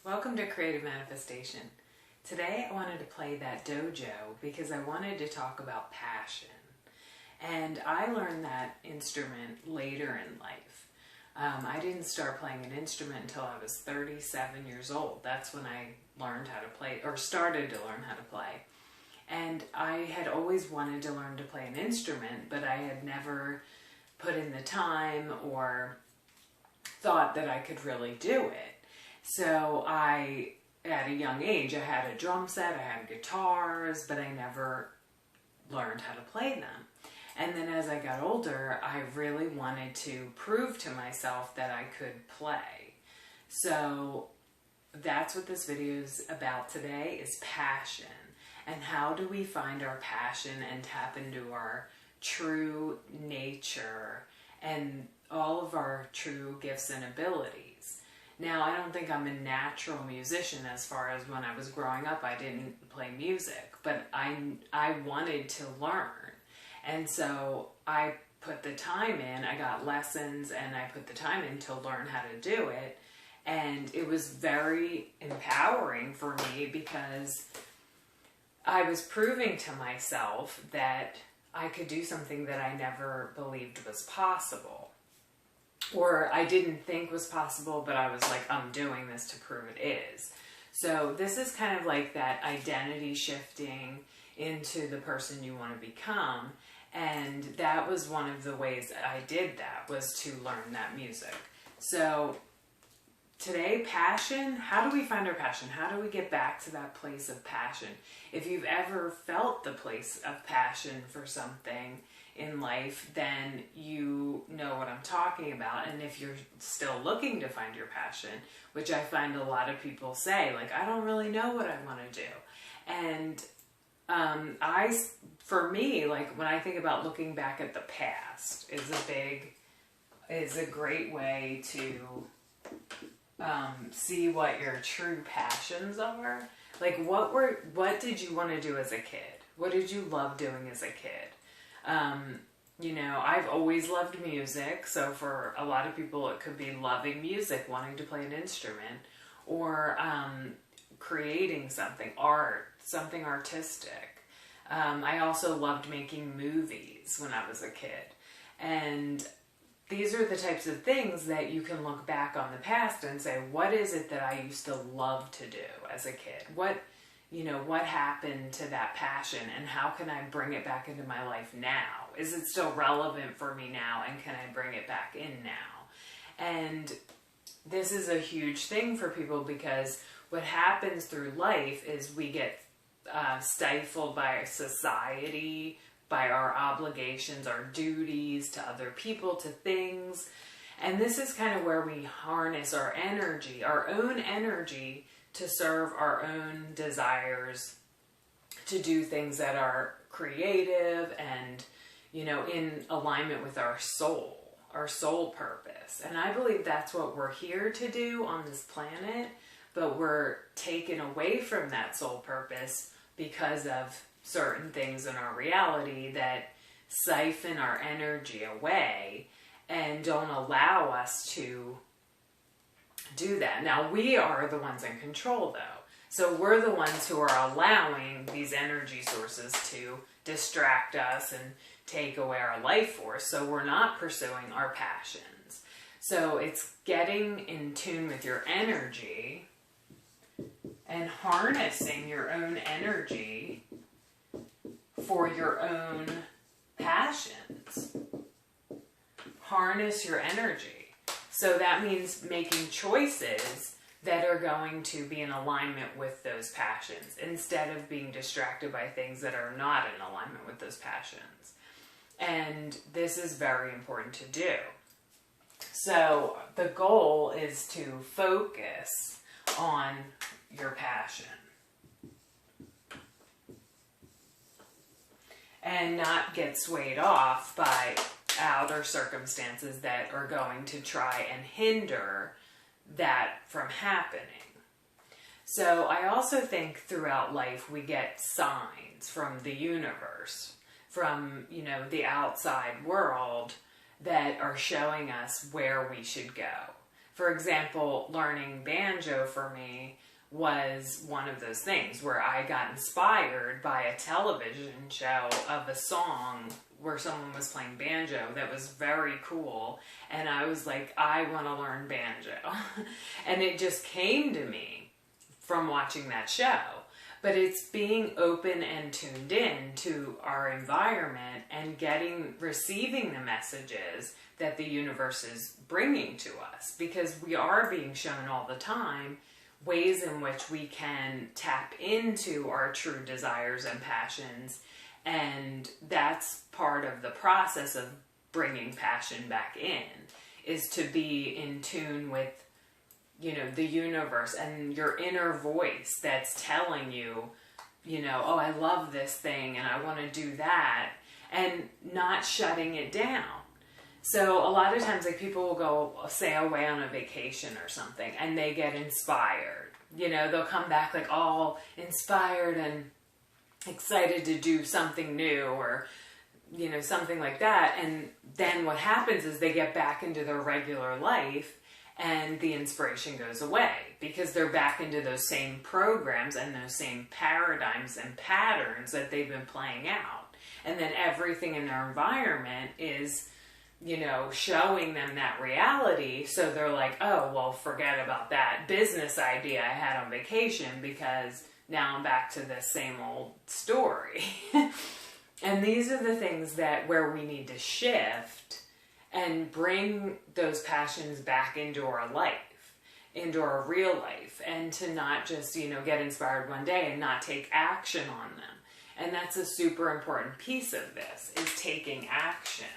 Welcome to Creative Manifestation. Today I wanted to play that Dojo because I wanted to talk about passion. And I learned that instrument later in life. I didn't start playing an instrument until I was 37 years old. That's when I learned how to play, or started to learn how to play. And I had always wanted to learn to play an instrument, but I had never put in the time or thought that I could really do it. So at a young age, I had a drum set, I had guitars, but I never learned how to play them. And then as I got older, I really wanted to prove to myself that I could play. So that's what this video is about today, is passion. And how do we find our passion and tap into our true nature and all of our true gifts and abilities. Now, I don't think I'm a natural musician as far as when I was growing up. I didn't play music, but I wanted to learn. And so I put the time in. I got lessons and I put the time in to learn how to do it. And it was very empowering for me because I was proving to myself that I could do something that I never believed was possible. Or I didn't think was possible, but I was like, I'm doing this to prove it is. So this is kind of like that identity shifting into the person you want to become. And that was one of the ways that I did that, was to learn that music. So today, passion, how do we find our passion? How do we get back to that place of passion? If you've ever felt the place of passion for something in life, then you know what I'm talking about. And if you're still looking to find your passion, which I find a lot of people say, like, I don't really know what I want to do. And for me, like, when I think about looking back at the past is a great way to see what your true passions are. Like, what did you want to do as a kid? What did you love doing as a kid? You know, I've always loved music, so for a lot of people it could be loving music, wanting to play an instrument, or creating something, art, something artistic. I also loved making movies when I was a kid. And these are the types of things that you can look back on the past and say, what is it that I used to love to do as a kid? What happened to that passion, and how can I bring it back into my life now? Is it still relevant for me now, and can I bring it back in now? And this is a huge thing for people, because what happens through life is we get stifled by society, by our obligations, our duties to other people, to things. And this is kind of where we harness our energy, our own energy, to serve our own desires, to do things that are creative and, you know, in alignment with our soul purpose. And I believe that's what we're here to do on this planet, but we're taken away from that soul purpose because of certain things in our reality that siphon our energy away and don't allow us to do that. Now, we are the ones in control, though. So we're the ones who are allowing these energy sources to distract us and take away our life force. So we're not pursuing our passions. So it's getting in tune with your energy and harnessing your own energy for your own passions. Harness your energy. So that means making choices that are going to be in alignment with those passions, instead of being distracted by things that are not in alignment with those passions. And this is very important to do. So the goal is to focus on your passion. and not get swayed off by outer circumstances that are going to try and hinder that from happening. So I also think throughout life we get signs from the universe, from, you know, the outside world that are showing us where we should go. For example, learning banjo for me was one of those things where I got inspired by a television show of a song where someone was playing banjo that was very cool, and I was like, I want to learn banjo. And it just came to me from watching that show. But it's being open and tuned in to our environment and receiving the messages that the universe is bringing to us, because we are being shown all the time ways in which we can tap into our true desires and passions. And that's part of the process of bringing passion back in, is to be in tune with, you know, the universe and your inner voice that's telling you, you know, oh, I love this thing and I want to do that, and not shutting it down. So a lot of times, like, people will go, say, away on a vacation or something, and they get inspired. You know, they'll come back like all inspired and excited to do something new, or, you know, something like that. And then what happens is they get back into their regular life and the inspiration goes away, because they're back into those same programs and those same paradigms and patterns that they've been playing out. And then everything in their environment is, you know, showing them that reality. So they're like, oh, well, forget about that business idea I had on vacation, because now I'm back to the same old story. And these are the things that where we need to shift and bring those passions back into our life, into our real life, and to not just, you know, get inspired one day and not take action on them. And that's a super important piece of this, is taking action.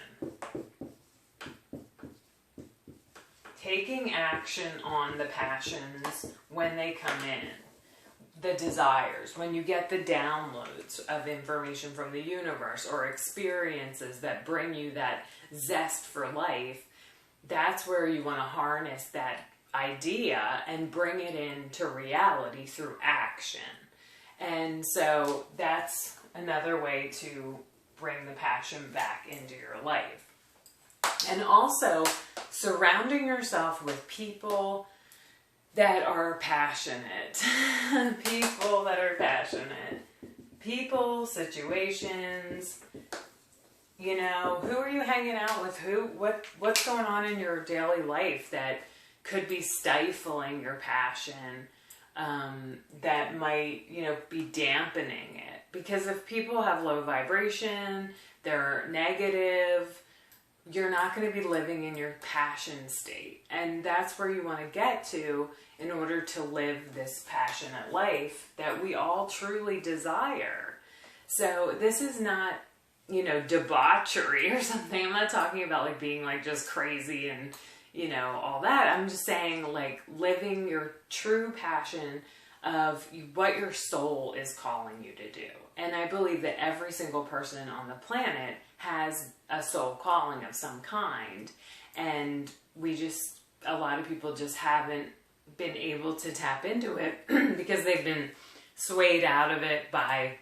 Taking action on the passions when they come in, the desires, when you get the downloads of information from the universe or experiences that bring you that zest for life, that's where you want to harness that idea and bring it into reality through action. And so that's another way to bring the passion back into your life. And also surrounding yourself with people that are passionate. People that are passionate. People, situations. You know, who are you hanging out with? What's going on in your daily life that could be stifling your passion, that might, you know, be dampening it? Because if people have low vibration, they're negative, you're not going to be living in your passion state. And that's where you want to get to in order to live this passionate life that we all truly desire. So this is not, you know, debauchery or something. I'm not talking about like being like just crazy and, you know, all that. I'm just saying like living your true passion of what your soul is calling you to do. And I believe that every single person on the planet has a soul calling of some kind. And a lot of people just haven't been able to tap into it because they've been swayed out of it by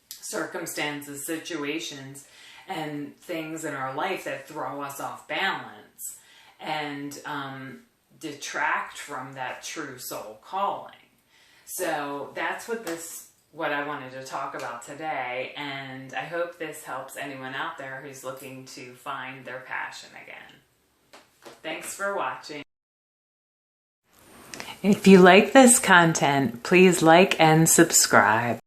circumstances, situations, and things in our life that throw us off balance and detract from that true soul calling. So that's what I wanted to talk about today, and I hope this helps anyone out there who's looking to find their passion again. Thanks for watching. If you like this content, please like and subscribe.